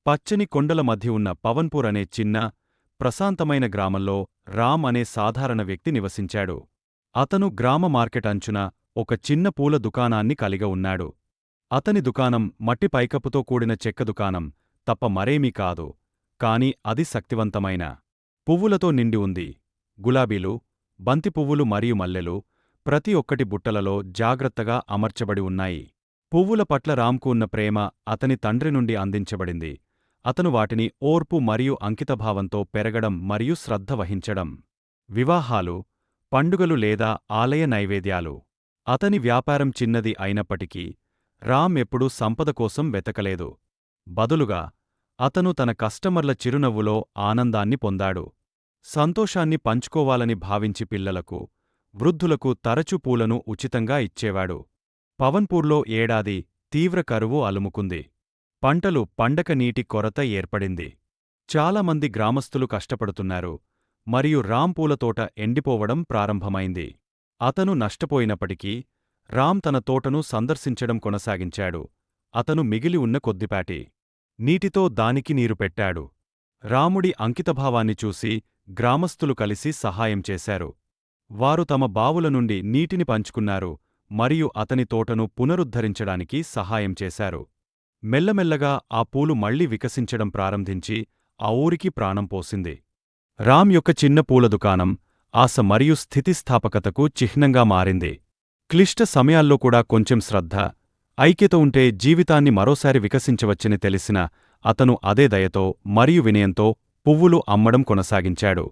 పచ్చని కొండల మధ్య ఉన్న పవన్పూర్ అనే చిన్న, ప్రశాంతమైన గ్రామంలో రామ్ అనే సాధారణ వ్యక్తి నివసించాడు. అతను గ్రామ మార్కెట్ అంచున ఒక చిన్న పూల దుకాణాన్ని కలిగి ఉన్నాడు. అతని దుకాణం మట్టి పైకప్పుతో కూడిన చెక్క దుకాణం తప్ప మరేమీ కాదు, కాని అది శక్తివంతమైన పువ్వులతో నిండి ఉంది. గులాబీలు, బంతి పువ్వులు మరియు మల్లెలు ప్రతి ఒక్కటి బుట్టలలో జాగ్రత్తగా అమర్చబడి ఉన్నాయి. పువ్వుల పట్ల రామ్కు ఉన్న ప్రేమ అతని తండ్రి నుండి అందించబడింది. అతను వాటిని ఓర్పు మరియు అంకితభావంతో పెరగడం మరియు శ్రద్ధ వహించడం. వివాహాలు, పండుగలు లేదా ఆలయ నైవేద్యాలు. అతని వ్యాపారం చిన్నది అయినప్పటికీ రామ్ ఎప్పుడూ సంపద కోసం వెతకలేదు. బదులుగా అతను తన కస్టమర్ల చిరునవ్వులో ఆనందాన్ని పొందాడు. సంతోషాన్ని పంచుకోవాలని భావించి పిల్లలకు, వృద్ధులకు తరచు పూలను ఉచితంగా ఇచ్చేవాడు. పవన్పూర్లో ఏడాది తీవ్ర కరువు అలుముకుంది. పంటలు పండక నీటి కొరత ఏర్పడింది. చాలామంది గ్రామస్తులు కష్టపడుతున్నారు మరియు రామ్ పూలతోట ఎండిపోవడం ప్రారంభమైంది. అతను నష్టపోయినప్పటికీ రామ్ తన తోటను సందర్శించడం కొనసాగించాడు. అతను మిగిలి ఉన్న కొద్దిపాటి నీటితో దానికి నీరు పెట్టాడు. రాముడి అంకితభావాన్ని చూసి గ్రామస్తులు కలిసి సహాయం చేశారు. వారు తమ బావుల నుండి నీటిని పంచుకున్నారు మరియు అతని తోటను పునరుద్ధరించడానికి సహాయం చేశారు. మెల్లమెల్లగా ఆ పూలు మళ్లీ వికసించడం ప్రారంభించి ఆ ఊరికి ప్రాణం పోసింది. రామ్ యొక్క చిన్న పూల దుకాణం ఆశ మరియు స్థితిస్థాపకతకు చిహ్నంగా మారింది. క్లిష్ట సమయాల్లో కూడా కొంచెం శ్రద్ధ, ఐక్యత ఉంటే జీవితాన్ని మరోసారి వికసించవచ్చని తెలిసిన అతను అదే దయతో మరియు వినయంతో పువ్వులు అమ్మడం కొనసాగించాడు.